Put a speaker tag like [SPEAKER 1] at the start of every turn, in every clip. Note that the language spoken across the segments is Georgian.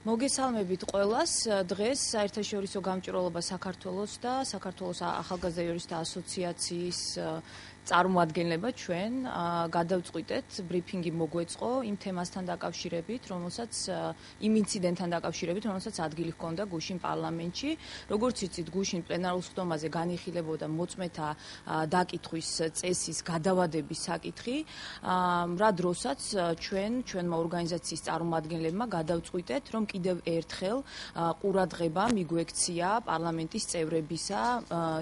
[SPEAKER 1] მოგესალმებით ყველას. დღეს საერთაშორისო გამჭვირვალობა საქართველოს და საქართველოს ახალგაზრდა იურისტთა ასოციაციის წარმოადგენლება ჩვენ გადავწყვიტეთ ბრიფინგი მოგვეწყო იმ თემასთან დაკავშირებით, რომელსაც იმ ინციდენტთან დაკავშირებით, რომელსაც ადგილი ჰქონდა გუშინ პარლამენტში. Როგორც იცით, გუშინ პლენარულ სხდომაზე განიხილებოდა მოწმეთა დაკითხვის წესის გადავადების საკითხი, რა დროსაც ჩვენმა ორგანიზაციის წარმომადგენლებმა გადავწყვიტეთ, რომ კიდევ ერთხელ ყურადღება მიგვექცია პარლამენტის წევრებისა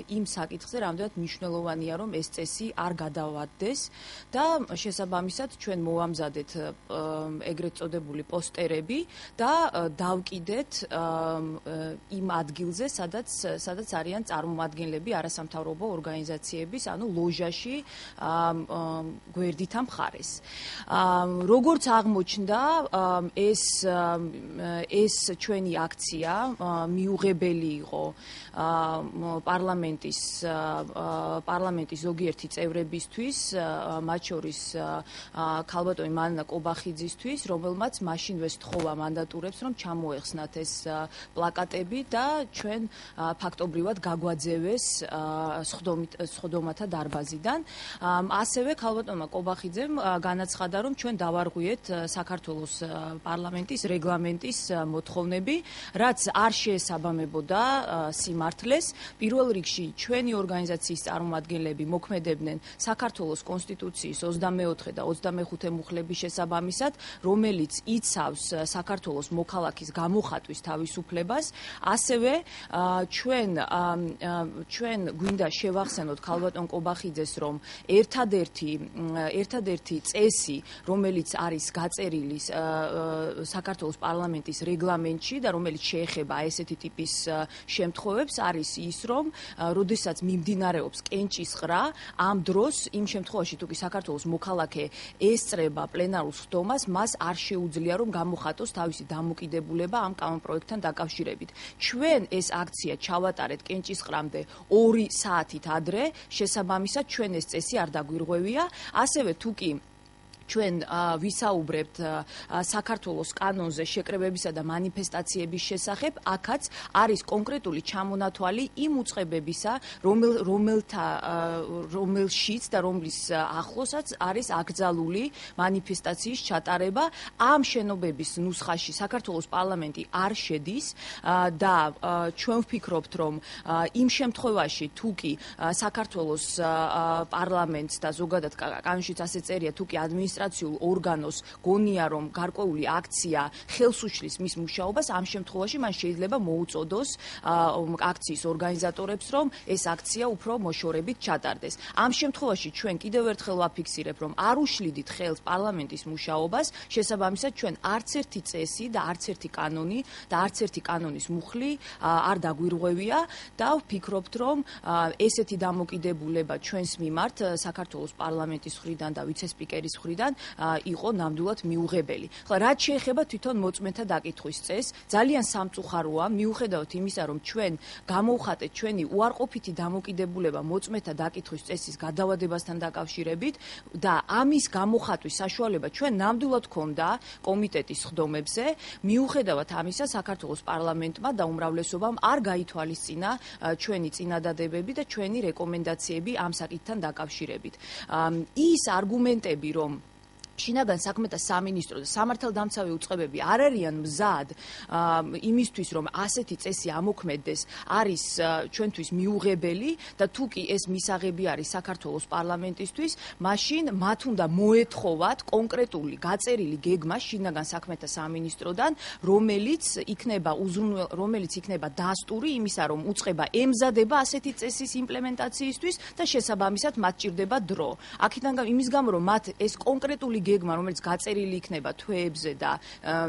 [SPEAKER 1] იმ საკითხზე, რამდენად მნიშვნელოვანია, რომ ეს წესი არ გადავადდეს და შესაბამისად ჩვენ მოვამზადეთ ეგრეთ წოდებული პოსტერები და დავკიდეთ იმ ადგილზე, სადაც არიან წარმომადგენლები არასამთავრობო ორგანიზაციების, ანუ ლოჟაში გვერდით ამ მხარეს. როგორც აღმოჩნდა, ეს ჩვენი აქცია მიუღებელი იყო პარლამენტის ზოგიერთი წევრებისთვის, მათ შორის ქალბატონი მანანა კობახიძისთვის, რომელმაც მაშინვე სთხოვა მანდატურებს, რომ ჩამოეხსნათ ეს პლაკატები და ჩვენ ფაქტობრივად გაგვაძევეს სხდომათა დარბაზიდან. ასევე ქალბატონმა კობახიძემ განაცხადა, რომ ჩვენ დავარღვიეთ საქართველოს პარლამენტის რეგლამენტის მოთხოვნები, რაც არ შეესაბამებოდა სიმართლეს. პირველ რიგში ჩვენი ორგანიზაციის წარმომადგენლები მოქმედებდნენ საქართველოს კონსტიტუციის 24 და 25 მუხლების შესაბამისად, რომელიც იცავს საქართველოს მოქალაქის გამოხატვის თავისუფლებას. ასევე ჩვენ გვინდა შევახსენოთ ქალბატონ კობახიძეს, რომ ერთადერთი წესი, რომელიც არის გაწერილი საქართველოს პარლამენტის რეგლამენტში და რომელიც შეეხება ესეთი ტიპის შემთხვევებს, არის ის, რომ როდესაც მიმდინარეობს კენჭისყრა, ამ დროს იმ შემთხვევაში თუ კი საქართველოს მოქალაქე ესწრება პლენარულ სხდომას, მას არ შეუძლია რომ გამოხატოს თავისი დამოკიდებულება ამ კანონპროექტთან დაკავშირებით. ჩვენ ეს აქცია ჩავატარეთ კენჭისყრამდე 2 საათით ადრე, შესაბამისად ჩვენ ეს წესი არ დაგვირღვევია. ასევე თუ კი ჩვენ ვისაუბრებთ საქართველოს კანონზე შეკრებებისა და მანიფესტაციების შესახებ, აქაც არის კონკრეტული ჩამონათვალი იმ უწყებებისა, რომელშიც და რომლის ახლოსაც არის აკრძალული მანიფესტაციის ჩატარება. ამ შენობების ნუსხაში საქართველოს პარლამენტი არ შედის და ჩვენ ვფიქრობთ, რომ იმ შემთხვევაში თუ კი საქართველოს პარლამენტს და ზოგადად კანონშიც ასე წერია, თუ კი ადმინისტრაციულ ორგანოს გონია, რომ გარკვეული აქცია ხელს უშლის მის მუშაობას, ამ შემთხვევაში მან შეიძლება მოუწოდოს აქციის ორგანიზატორებს, რომ ეს აქცია უფრო მოშორებით ჩატარდეს. ამ შემთხვევაში ჩვენ კიდევ ერთხელ ვაფიქსირებ, რომ არ უშლიდით ხელს პარლამენტის მუშაობას, შესაბამისად ჩვენ არც ერთი წესი და არც ერთი კანონი და არც ერთი კანონის მუხლი არ დაგვირღვევია და ვფიქრობთ, რომ ესეთი დამოკიდებულება ჩვენს მიმართ საქართველოს პარლამენტის მხრიდან და ვიცე-სპიკერის მხრიდან იყო ნამდვილად მიუღებელი. ხლა რაც შეეხება თვითონ მოწმეთა დაკითხვის წესს, ძალიან სამწუხაროა, მიუხედავად იმისა, რომ ჩვენ გამოვხატეთ ჩვენი უარყოფითი დამოკიდებულება მოწმეთა დაკითხვის წესის გადავადებასთან დაკავშირებით და ამის გამოხატვის საშუალება ჩვენ ნამდვილად ჰქონდა კომიტეტის სხდომებზე, მიუხედავად ამისა საქართველოს პარლამენტმა და უმრავლესობამ არ გაითვალისწინა ჩვენი წინადადებები და ჩვენი რეკომენდაციები ამ საკითხთან დაკავშირებით. ის არგუმენტები, რომ შინაგან საქმეთა სამინისტრო და სამართალდამცავი უწყებები არ არიან მზად იმისთვის, რომ ასეთი წესი ამოქმედდეს, არის ჩვენთვის მიუღებელი და თუ კი ეს მისაღები არის საქართველოს პარლამენტისთვის, მაშინ მათ უნდა მოეთხოვათ კონკრეტული გაწერილი გეგმა შინაგან საქმეთა სამინისტროდან, რომელიც იქნება დასტური იმისა, რომ უწყება ემზადება ასეთი წესის იმპლემენტაციისთვის და შესაბამისად მათ ჭირდება დრო. აქედან იმის გამო, რომ მათ ეს კონკრეტული გეგმა, რომელიც გაწერილი იქნება თვეებზე და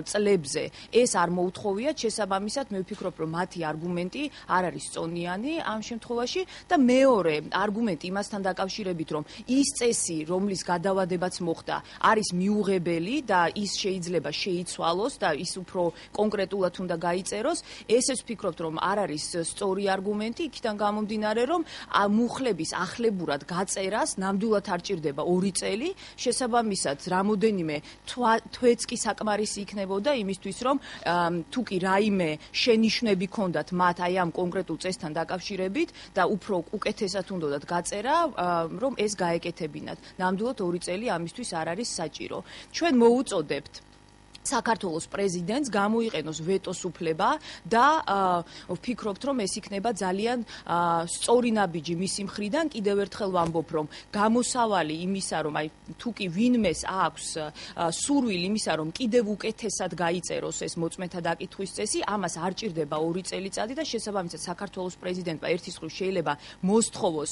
[SPEAKER 1] წლებზე, ეს არ მოუთხოვიათ, შესაბამისად მე ვფიქრობ, რომ მათი არგუმენტი არ არის სწონიანი ამ შემთხვევაში და მეორე არგუმენტი იმასთან დაკავშირებით, რომ ის წესი, რომლის გადავადებაც მოხდა, არის მიუღებელი და ის შეიძლება შეიცვალოს და ის უფრო კონკრეტულად უნდა გაიწეროს, ესეც ვფიქრობთ, რომ არ არის სწორი არგუმენტი, იქიდან გამომდინარე, რომ მუხლების ახლებურად გაწერას ნამდვილად არ ჭირდება 2 წელი, შესაბამისად რამოდენიმე თვეც კი საკმარისი იქნებოდა იმისთვის, რომ თუ კი რაიმე შენიშვნები ქონდათ მათ აი ამ კონკრეტულ წესთან დაკავშირებით და უფრო უკეთესად უნდათ გაწერა, რომ ეს გაეკეთებინათ. ნამდვილად 2 წელი ამისთვის არ არის საჭირო. ჩვენ მოუწოდებთ საქართველოს პრეზიდენტს გამოიყენოს ვეტოს უფლება და ვფიქრობთ, რომ ეს იქნება ძალიან სწორი ნაბიჯი მისი მხრიდან. კიდევ ერთხელ ვამბობ, რომ გამოსავალი იმისა, რომ აი თუ კი ვინმეს აქვს სურვილი იმისა, რომ კიდევ უკეთესად გაიწეროს ეს მოწმეთა დაკითხვის წესი, ამას არ ჭირდება 2 წელიწადი და შესაბამისად საქართველოს პრეზიდენტმა ერთის მხრივ შეიძლება მოსთხოვოს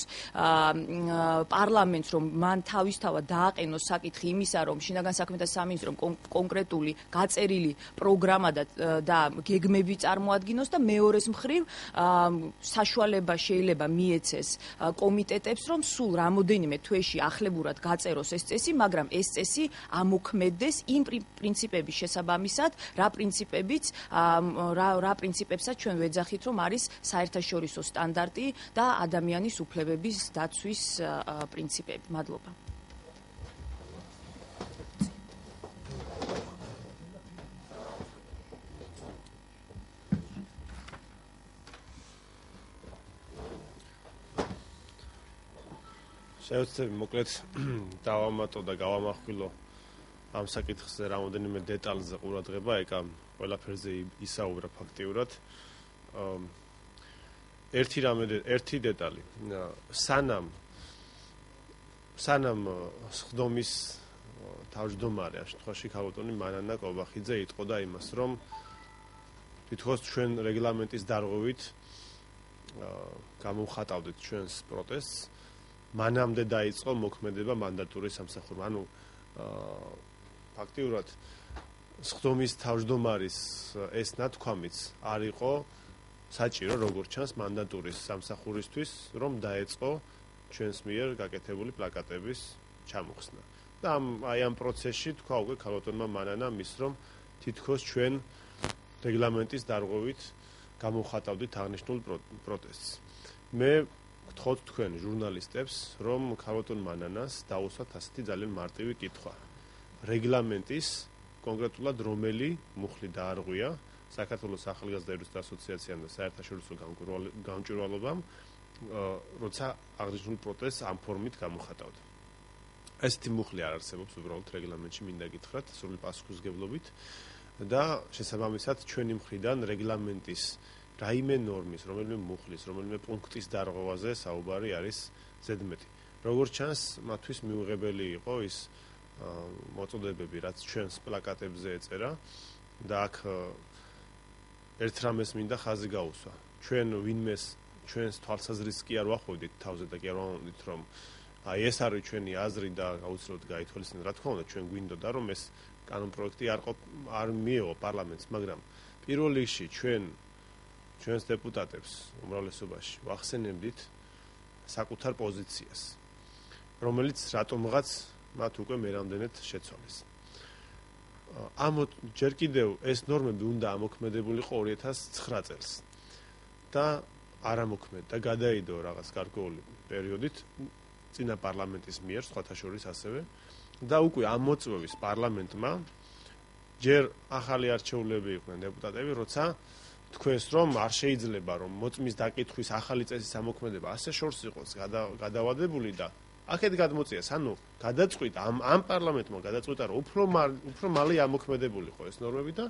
[SPEAKER 1] პარლამენტს, რომ მან თავისთავად დააყენოს საკითხი იმისა, რომ შინაგან საქმეთა სამინისტრომ კონკრეტული გაწერილი პროგრამა და გეგმები წარმოადგინოს და მეორეს მხრივ საშუალება შეიძლება მიეცეს კომიტეტებს, რომ სულ რამოდენიმე თვეში ახლებურად გაწეროს ეს წესი, მაგრამ ეს წესი ამოქმედდეს იმ პრინციპების შესაბამისად, რა პრინციპებსაც ჩვენ ვეძახით, რომ არის საერთაშორისო სტანდარტი და ადამიანის უფლებების დაცვის პრინციპები. მადლობა.
[SPEAKER 2] შევეცდები მოკლედ დავამატო და გავამახვილო ამ საკითხზე რამოდენიმე დეტალზე ყურადღება, ეკა ყველაფერზე ისაუბრა ფაქტიურად. ერთი დეტალი. სანამ სხდომის თავმჯდომარე ამ შემთხვევაში ქალბატონი მანანა კობახიძე იტყოდა იმას, რომ თითქოს ჩვენ რეგლამენტის დარღვევით გამოვხატავდით ჩვენს პროტესტს, მანამდე დაიწყო მოქმედება მანდატური სამსახურმა. ანუ ფაქტიურად სხდომის თავმჯდომარის ეს ნათქვამიც არ იყო საჭირო, როგორც ჩანს, მანდატურის სამსახურისთვის, რომ დაეწყო ჩვენს მიერ გაკეთებული პლაკატების ჩამოხსნა. და აი ამ პროცესში თქვა უკვე ქალბატონმა მანანამ ის, რომ თითქოს ჩვენ რეგლამენტის დარღვევით გამოვხატავდით აღნიშნულ პროტესტს. მე გთხოვთ თქვენ ჟურნალისტებს, რომ ქალბატონ მანანას დაუსვათ ასეთი ძალიან მარტივი კითხვა. რეგლამენტის კონკრეტულად რომელი მუხლი დაარღვია საქართველოს ახალგაზრდა იურისტთა ასოციაციამ და საერთაშორისო გამჭვირვალობამ, როცა აღნიშნულ პროტესტს ამ ფორმით გამოხატავდა. ესეთი მუხლი არ არსებობს უბრალოდ რეგლამენტში, მინდა გითხრათ სრული პასუხისმგებლობით და შესაბამისად ჩვენი მხრიდან რეგლამენტის რაიმე ნორმის, რომელიმე მუხლის, რომელიმე პუნქტის დარღვევაზე საუბარი არის ზედმეტი. როგორც ჩანს, მათთვის მიუღებელი იყო ის მოწოდებები, რაც ჩვენს პლაკატებზე ეწერა და აქ ერთ რამეს მინდა ხაზი გაუსვა. ჩვენ ვინმეს ჩვენს თვალსაზრისს კი არ ვახვევდით თავზე და კი არ ვამბობთ, რომ აი ეს არის ჩვენი აზრი და აუცილებლად გაითვალისწინოთ. რა თქმა უნდა, ჩვენ გვინდოდა, რომ ეს კანონპროექტი არ მიეღო პარლამენტს, მაგრამ პირველ რიგში ჩვენს დეპუტატებს უმრავლესობაში ვახსენებდით საკუთარ პოზიციას, რომელიც რატომღაც მათ უკვე მერამდენეთ შეცვალეს. ჯერ კიდევ ეს ნორმები უნდა ამოქმედებულიყო 2009 წელს და არ ამოქმედდა, გადაიდო რაღაც გარკვეული პერიოდით წინა პარლამენტის მიერ, სხვათა შორის ასევე და უკვე ამ მოწვევის პარლამენტმა ჯერ ახალი არჩეულები იყვნენ დეპუტატები, როცა თქვენს რომ არ შეიძლება რომ მოწმის დაკითხვის ახალი წესის ამოქმედება ასე შორს იყოს გადავადებული და აქეთ გადმოწიეს, ანუ გადაწყვიტა ამ პარლამენტმა გადაწყვიტა რომ უფრო მალე ამოქმედებულიყო ეს ნორმები და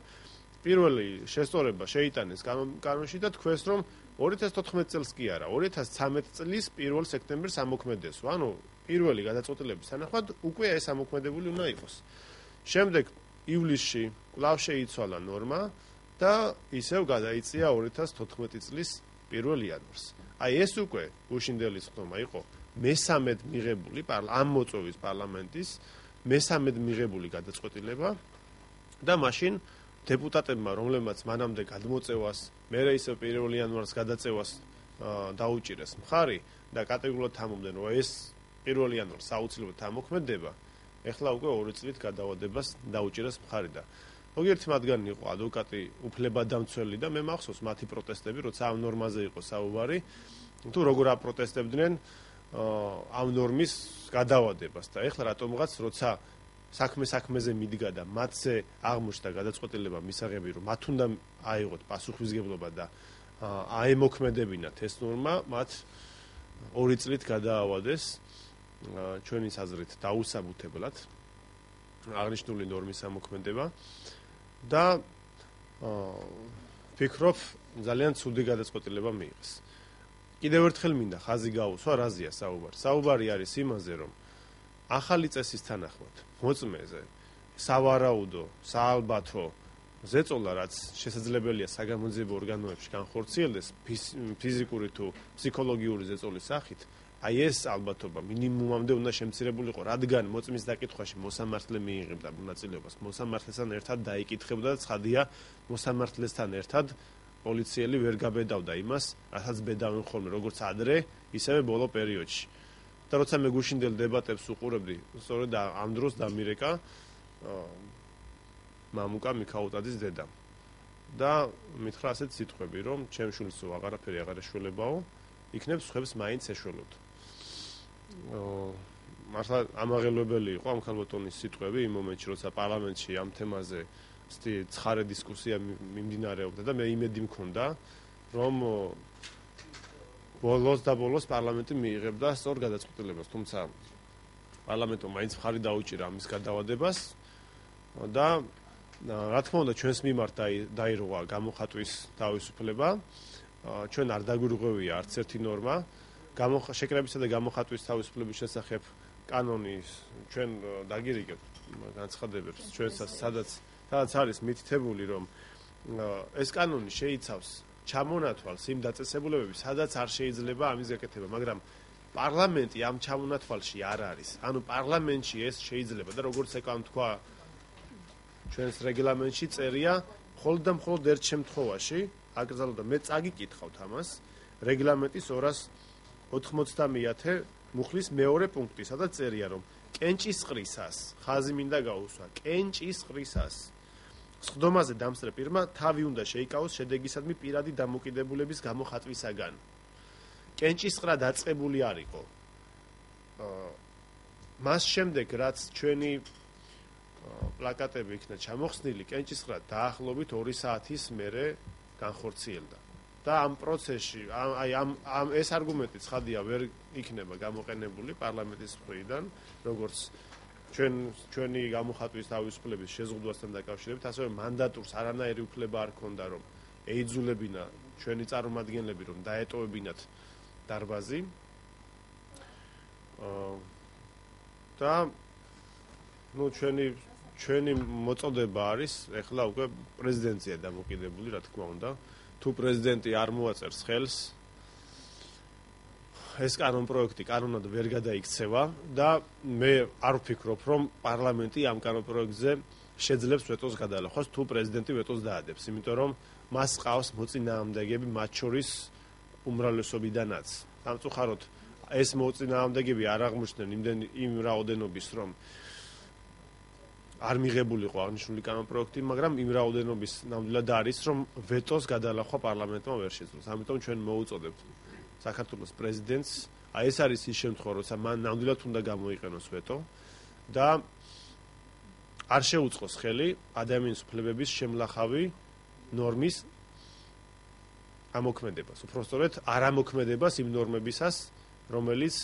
[SPEAKER 2] პირველი შესწორება შეიტანეს კანონში და თქვენს რომ 2014 წელს კი არა, 2013 წლის 1 სექტემბერს ამოქმედესო. ანუ პირველი გადაწყვეტილების თანახმად უკვე ეს ამოქმედებული უნდა იყოს. შემდეგ ივლისში კვლავ შეიცვალა ნორმა და ისევ გადაიწია 2014 წლის 1 იანვარს. აი ეს უკვე გუშინდელი სხდომა იყო მესამედ მიღებული ამ მოწვევის პარლამენტის მესამედ მიღებული გადაწყვეტილება და მაშინ დეპუტატებმა, რომლებმაც მანამდე გადმოწევას, მერე ისევ 1 იანვარს გადაწევას დაუჭირეს მხარი და კატეგორიულად თამობდნენ, რომ ეს 1 იანვარს აუცილებლად ამოქმედება, ეხლა უკვე 2 წლით გადავადებას დაუჭირეს მხარი და ზოგიერთი მათგანი იყო ადვოკატი უფლებადამცველი და მე მახსოვს მათი პროტესტები, როცა ამ ნორმაზე იყო საუბარი, თუ როგორ აპროტესტებდნენ ამ ნორმის გადავადებას და ეხლა რატომღაც როცა საქმეზე მიდგა და მათზე აღმოჩნდა გადაწყვეტილება მისაღები, რომ მათ უნდა აიღოთ პასუხისმგებლობა და აემოქმედებინათ ეს ნორმა, მათ 2 წლით გადაავადეს ჩვენი აზრით დაუსაბუთებლად აღნიშნული ნორმის ამოქმედება და ვფიქრობ ძალიან ცუდი გადაწყვეტილება მიიღეს. კიდევ ერთხელ მინდა ხაზი გაუსვა რაზეა საუბარი. საუბარი არის იმაზე, რომ ახალი წესის თანახმად მოწმეზე სავარაუდო, საალბათო ზეწოლა, რაც შესაძლებელია საგამოძიებო ორგანოებში განხორციელდეს ფიზიკური თუ ფსიქოლოგიური ზეწოლის სახით, აი ეს ალბათობა მინიმუმამდე უნდა შემცირებულიყო, რადგან მოწმის დაკითხვაში მოსამართლე მიიღებდა მონაწილეობას, მოსამართლესთან ერთად დაიკითხებდა და ცხადია, მოსამართლესთან ერთად პოლიციელი ვერ გაბედავდა იმას, რასაც ბედავენ ხოლმე, როგორც ადრე, ისევე ბოლო პერიოდში. და როცა მე გუშინდელ დებატებს უყურებდი, სწორედ ამ დროს დამირეკა მამუკა მიქაუტაძის დედა. და მითხრა ასეთ სიტყვები, რომ ჩემ შვილს აღარაფერი აღარ ეშველებაო, იქნებ სხვებს მაინც ეშველოთ. მართლა ამაღელვებელი იყო ამ ქალბატონის სიტყვები იმ მომენტში, როცა პარლამენტში ამ თემაზე ცხარე დისკუსია მიმდინარეობდა და მე იმედი მქონდა, რომ ბოლოს პარლამენტი მიიღებდა სწორ გადაწყვეტილებას, თუმცა პარლამენტმა მაინც მხარი დაუჭირა ამის გადავადებას და რა თქმა უნდა ჩვენს მიმართ დაირღვა გამოხატვის თავისუფლება, ჩვენ არ დაგვირღვევია არც ერთი ნორმა, შეკრებისა და გამოხატვის თავისუფლების შესახებ კანონის ჩვენ დაგირიგებთ განცხადებებს ჩვენსაც სადაც არის მითითებული, რომ ეს კანონი შეიცავს ჩამონათვალს იმ დაწესებულებებს, სადაც არ შეიძლება ამის გაკეთება, მაგრამ პარლამენტი ამ ჩამონათვალში არ არის. ანუ პარლამენტში ეს შეიძლება და როგორც ეკამ თქვა ჩვენს რეგლამენტში წერია, მხოლოდ და მხოლოდ ერთ შემთხვევაში, აკრძალვა მე წაგიკითხავთ ამას, რეგლამენტის 290 მუხლის მეორე პუნქტი, სადაც წერია, რომ კენჭისყრისას, ხაზი მინდა გაუსვა, კენჭისყრისას სხდომაზე დამსწრე პირმა თავი უნდა შეიკავოს შედეგისადმი პირადი დამოკიდებულების გამოხატვისაგან. კენჭისყრა დაწყებული არ იყო. მას შემდეგ, რაც ჩვენი პლაკატები იქნა ჩამოხსნილი, კენჭისყრა დაახლოებით 2 საათის მერე განხორციელდა. და ამ პროცესში, ამ ეს არგუმენტი ცხადია ვერ იქნება გამოყენებული პარლამენტის მხრიდან, როგორც ჩვენი გამოხატვის თავისუფლების შეზღუდვასთან დაკავშირებით, ასევე მანდატურს არანაირი უფლება არ ქონდა, რომ ეიძულებინა ჩვენი წარმომადგენლები, რომ დაეტოვებინათ დარბაზი. და ჩვენი მოწოდება არის, ეხლა უკვე პრეზიდენტია დამოკიდებული, რა თქმა უნდა. თუ პრეზიდენტი არ მოაწერს ხელს, ეს კანონპროექტი კანონად ვერ გადაიქცევა და მე არ ვფიქრობ, რომ პარლამენტი ამ კანონპროექტზე შეძლებს ვეტოს გადალახვას, თუ პრეზიდენტი ვეტოს დაადებს, იმიტომ რომ მას ყავს მოწინააღმდეგეები, მათ შორის უმრავლესობიდანაც. სამწუხაროდ ეს მოწინააღმდეგეები არ აღმოჩნდნენ იმ რაოდენობის, რომ არ მიღებულიყო აღნიშნული კანონპროექტი, მაგრამ იმ რაოდენობის ნამდვილად არის, რომ ვეტოს გადალახვა პარლამენტმა ვერ შეძლოს. ამიტომ ჩვენ მოუწოდებთ საქართველოს პრეზიდენტს, ეს არის ის შემთხვევა, როცა მან ნამდვილად უნდა გამოიყენოს ვეტო და არ შეუწყოს ხელი ადამიანის უფლებების შემლახავი ნორმის ამოქმედებას. უпростоრედ არ ამოქმედებას იმ ნორმებისას, რომელიც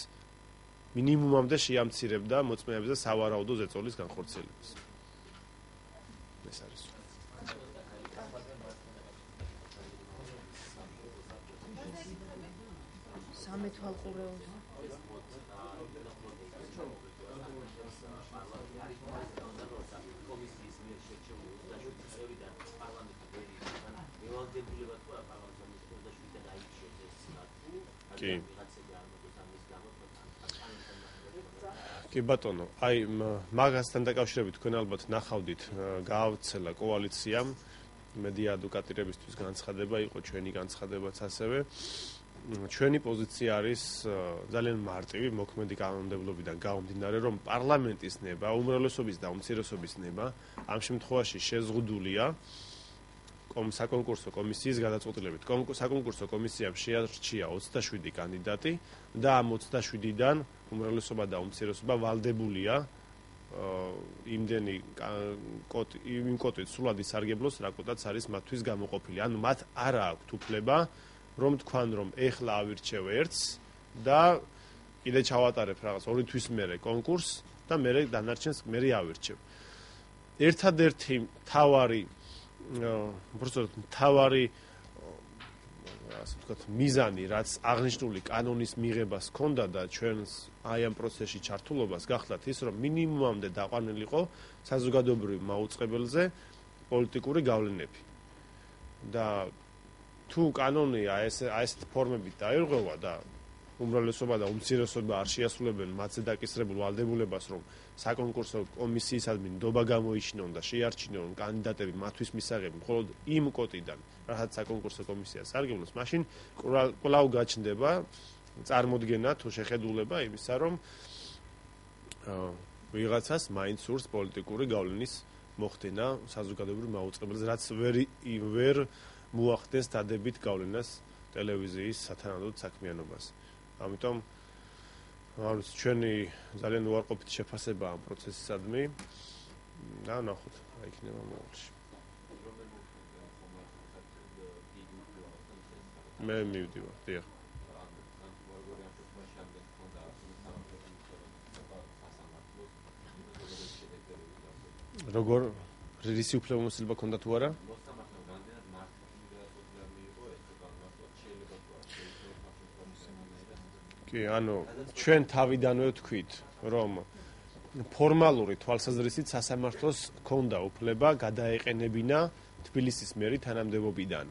[SPEAKER 2] მინიმუმამდე შეამცირებდა მოწმეების და სავარაუდო ზეწოლის განხორციელებას. ეს არის.
[SPEAKER 1] სამეთვალყურეობა.
[SPEAKER 2] კი ბატონო, აი მაგასთან დაკავშირებით თქვენ ალბათ ნახავდით, გაავრცელა კოალიციამ მედია ადვოკატირებისთვის განცხადება, იყო ჩვენი განცხადებაც ასევე. ჩვენი პოზიცია არის ძალიან მარტივი, მოქმედი კანონმდებლობიდან გამომდინარე, რომ პარლამენტის ნება, უმრავლესობის და უმცირესობის ნება ამ შემთხვევაში შეზღუდულია საკონკურსო კომისიის გადაწყვეტილებით. საკონკურსო კომისიამ შეარჩია 27 კანდიდატი და ამ 27-დან უმრავლესობა და უმცირესობა ვალდებულია იმდენი კოტი იმ კოტით სულად ისარგებლოს, რა კოტაც არის მათთვის გამოყოფილი. ანუ მათ არ აქვთ უფლება, რომ თქვან, რომ ეხლა ავირჩევ ერთს და კიდე ჩავატარებ რაღაც 2 თვის მერე კონკურსს და მე დანარჩენს მე ავირჩევ. ერთადერთი თავარი ასე ვთქვათ, მიზანი, რაც აღნიშნული კანონის მიღებას ჰქონდა და ჩვენს აი ამ პროცესში ჩართულობას გახლავთ ის, რომ მინიმუმამდე დაყვანილიყო საზოგადოებრივ მაუწყებელზე პოლიტიკური გავლენები. და თუ კანონი ესეთ ფორმებით დაირღვევა და უმრავლესობა და უმცირესობა არ შეასრულებენ მათზე დაკისრებულ ვალდებულებას, რომ საკონკურსო კომისიისადმი ნდობა გამოიჩინონ და შეარჩინონ კანდიდატები მათთვის მისაღები მხოლოდ იმ კოტიდან, რასაც საკონკურსო კომისია სარგებლობს, მაშინ კვლავ გაჩნდება წარმოდგენა თუ შეხედულება იმისა, რომ ვიღაცას მაინც სურს პოლიტიკური გავლენის მოხდენა საზოგადოებრივ მაუწყებელზე, რაც ვერ მოახდენს დადებით გავლენას ტელევიზიის სათანადოდ საქმიანობას. ამიტომ ჩვენი ძალიან უარყოფითი შეფასება ამ პროცესისადმი და ნახოთ, რა იქნება მომავალში. მე მივდივარ, დიახ. როგორ რისი უფლებამოსილება ქონდა თუ არა? კი, ანუ ჩვენ თავიდანვე ვთქვით, რომ ფორმალური თვალსაზრისით სასამართლოს ჰქონდა უფლება გადაეყენებინა თბილისის მერი თანამდებობიდან.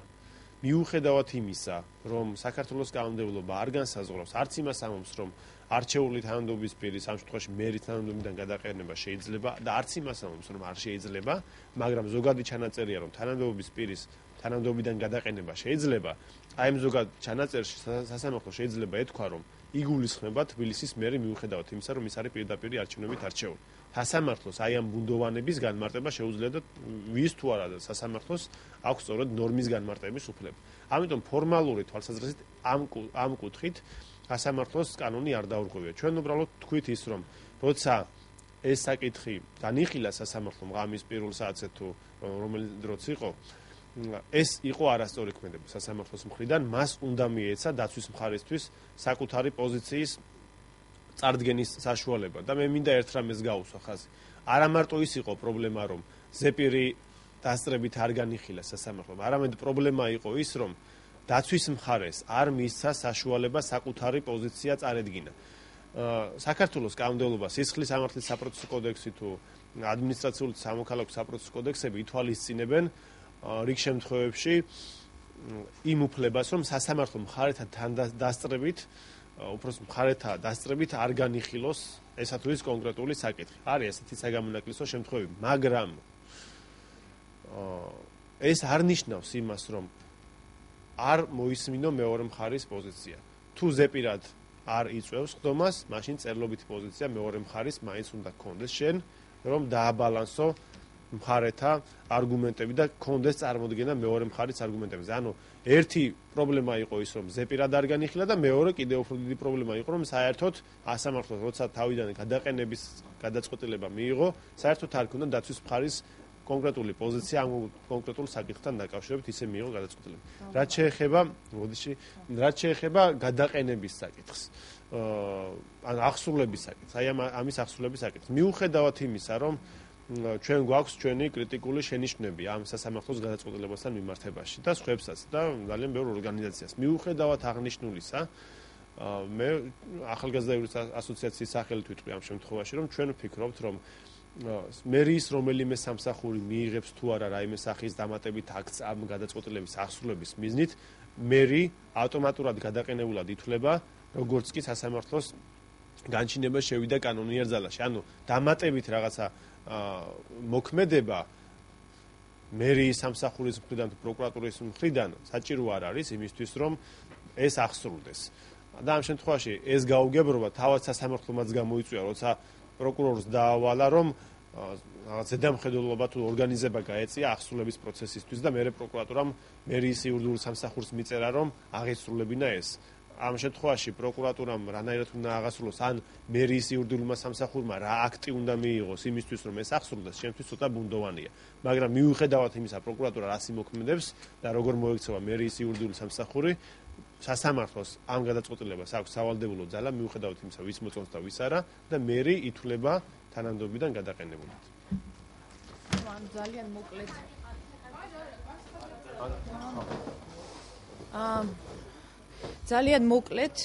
[SPEAKER 2] მიუხედავად იმისა, რომ საქართველოს კანონმდებლობა არ განსაზღვრავს არც იმას ამბობს, რომ არჩეული თანამდებობის პირის ამ შემთხვევაში მერის თანამდებობიდან გადაყენება შეიძლება და არც იმას ამბობს, რომ არ შეიძლება, მაგრამ ზოგადი ჩანაწერია, რომ თანამდებობის პირის თანამდებობიდან გადაყენება შეიძლება. აი ამ ზოგად ჩანაწერში სასამართლო შეიძლება ეთქვა, რომ იგულისხმება თბილისის მერი მიუხედავად იმისა, რომ ის არის პირდაპირ არჩევნებით არჩეული. სასამართლოს აი ამ ბუნდოვანების განმარტება შეუძლია და ვის თუ არა და სასამართლოს აქვს სწორედ ნორმის განმარტების უფლება. ამიტომ ფორმალური თვალსაზრისით ამ კუთხით სასამართლოს კანონი არ დაურღვევია. ჩვენ უბრალოდ თქვით ის, რომ როცა ეს საკითხი განიხილა სასამართლომ ღამის პირველ საათზე თუ რომელი დროც იყო, ეს იყო არასწორი ქმედება სასამართლოს მხრიდან, მას უნდა მიეცა დაცვის მხარისთვის საკუთარი პოზიციის წარდგენის საშუალება და მე მინდა ერთ რამეს გაუსვა ხაზი. არა მარტო ის იყო პრობლემა, რომ ზეპირი დასწრებით არ განიხილა სასამართლომ, არამედ პრობლემა იყო ის, რომ დაცვის მხარეს არ მისცა საშუალება საკუთარი პოზიცია წარედგინა. საქართველოს კანონმდებლობა სისხლის სამართლის საპროცესო კოდექსი თუ ადმინისტრაციული სამოქალაქო საპროცესო კოდექსები ითვალისწინებენ რიგ შემთხვევებში იმ უფლებას, რომ სასამართლო მხარეთა დასწრებით, უბრალოდ მხარეთა დასწრებით არ განიხილოს ესა თუ ის კონკრეტული საკითხი. არის ესეთი საგამონაკლისო შემთხვევები, მაგრამ ეს არ ნიშნავს იმას, რომ არ მოისმინო მეორე მხარის პოზიცია. თუ ზეპირად არ იწევს ხდომას, მაშინ წერლობითი პოზიცია მეორე მხარის მაინც უნდა გქონდეს შენ, რომ დააბალანსო მხარეთა არგუმენტები და გქონდეს წარმოდგენა მეორე მხარის არგუმენტებზე. ანუ ერთი პრობლემა იყო ის, რომ ზეპირად არ განიხილა და მეორე კიდევ უფრო დიდი პრობლემა იყო, რომ საერთოდ სასამართლოს როცა თავიდან გადაყენების გადაწყვეტილება მიიღო, საერთოდ არ ქონდა დაცვის მხარის კონკრეტული პოზიცია ამ კონკრეტულ საკითხთან დაკავშირებით ისე მიიღო გადაწყვეტილება. რაც შეეხება გადაყენების საკითხს, ან აღსრულების საკითხს, აი ამის აღსრულების საკითხს. მიუხედავად იმისა, რომ ჩვენ გვაქვს ჩვენი კრიტიკული შენიშვნები ამ სასამართლოს გადაწყვეტილებასთან მიმართებაში და სხვებსაც და ძალიან ბევრ ორგანიზაციას. მიუხედავად აღნიშნულისა, მე ახალგაზრდა იურისტთა ასოციაციის სახელით ვიტყვი ამ შემთხვევაში, რომ ჩვენ ვფიქრობთ, რომ მერის რომელიმე სამსახური მიიღებს თუ არა რაიმე სახის დამატებით აქტს ამ გადაწყვეტილების აღსრულების მიზნით, მერი ავტომატურად გადაყენებულად ითვლება, როგორც კი სასამართლოს განჩინება შევიდა კანონიერ ძალაში. ანუ დამატებით რაღაცა მოქმედება მერიის სამსახურის მხრიდან თუ პროკურატურის მხრიდან საჭირო არ არის იმისთვის, რომ ეს აღსრულდეს. და ამ შემთხვევაში ეს გაუგებრობა თავად სასამართლომაც გამოიწვია, როცა პროკურორს დაავალა, რომ რაღაც ზედამხედველობა თუ ორგანიზება გაეწია აღსრულების პროცესისთვის და მერე პროკურატურამ მერიის იურიდიულ სამსახურს მიწერა, რომ აღესრულებინა ეს. ამ შემთხვევაში პროკურატურამ რანაირად უნდა აღასრულოს ან მერის იურიდიულმა სამსახურმა რა აქტი უნდა მიიღოს იმისთვის რომ ეს აღსრულდეს, ჩემთვის ცოტა ბუნდოვანია. მაგრამ მიუხედავად იმისა, პროკურატურა რას იმოქმედებს და როგორ მოექცევა მერის იურიდიული სამსახური, სასამართლოს ამ გადაწყვეტილებას აქვს სავალდებულო ძალა, მიუხედავად იმისა, ვის მოწონს და ვის არა, და მერი ითვლება თანამდებობიდან გადაყენებულად.
[SPEAKER 1] ძალიან მოკლედ. ძალიან მოკლედ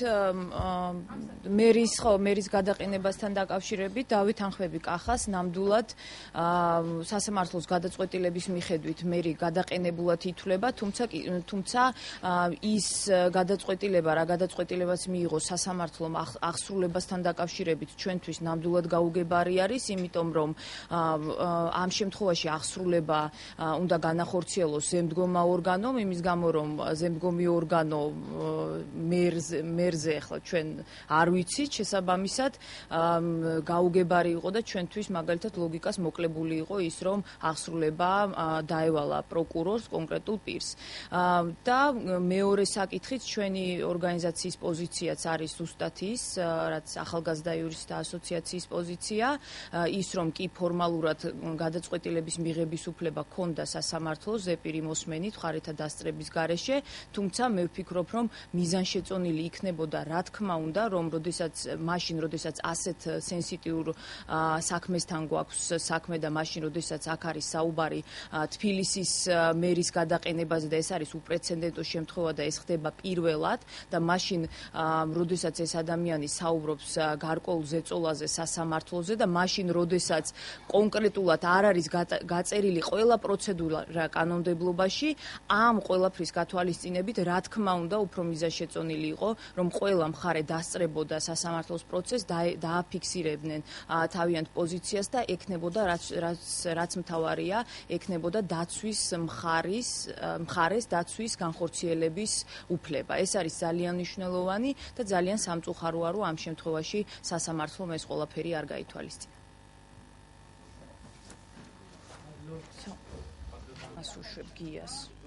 [SPEAKER 1] მერის გადაყენებასთან დაკავშირებით დავით ანხვები კახას ნამდვილად სასამართლოს გადაწყვეტილების მიხედვით მერი გადაყენებულად ითვლება, თუმცა ის გადაწყვეტილება, რა გადაწყვეტილებაც მიიღო სასამართლომ აღსრულებასთან დაკავშირებით ჩვენთვის ნამდვილად გაუგებარი არის, იმიტომ რომ ამ შემთხვევაში აღსრულება უნდა განახორციელოს ზემდგომა ორგანომ, იმის გამო რომ ზემდგომი ორგანო მერზე ახლა ჩვენ არ ვიცით შესაბამისად გაუგებარი იყო და ჩვენთვის მაგალითად ლოგიკას მოკლებული იყო ის რომ აღსრულება დაევალა პროკურორს კონკრეტულ პირს და მეორე საკითხით ჩვენი ორგანიზაციის პოზიციაც არის ზუსტად ის რაც ახალგაზრდა იურისტთა ასოციაციის პოზიცია ის რომ კი ფორმალურად გადაწყვეტილების მიღების უფლება ქონდა სასამართლოს ზეპირი მოსმენით მხარეთა დასწრების გარეშე თუმცა მე ვფიქრობ რომ მიზანშეწონილი იქნებოდა რა თქმა უნდა რომ როდესაც ასეთ სენსიტიურ საქმესთან გვაქვს საქმე და მაშინ როდესაც აქ არის საუბარი თბილისის მერის გადაყენებაზე და ეს არის უპრეცედენტო შემთხვევა და ეს ხდება პირველად და მაშინ როდესაც ეს ადამიანი საუბრობს გარკვეულ ზეწოლაზე სასამართლოზე და მაშინ როდესაც კონკრეტულად არ არის გაწერილი ყველა პროცედურა კანონმდებლობაში ამ ყველაფრის გათვალისწინებით რა თქმა უნდა უფრო მიზანშეწონილი იყო რომ ყველა მხარე დასწრებოდა სასამართლოს პროცესს დააფიქსირებდნენ თავიანთ პოზიციას და ეკნებოდა რაც მთავარია ეკნებოდა დაცვის მხარეს დაცვის განხორციელების უფლება ეს არის ძალიან მნიშვნელოვანი და ძალიან სამწუხაროა რომ ამ შემთხვევაში სასამართლომ ეს ყველაფერი არ გაითვალისწინა ასუშვებ გიას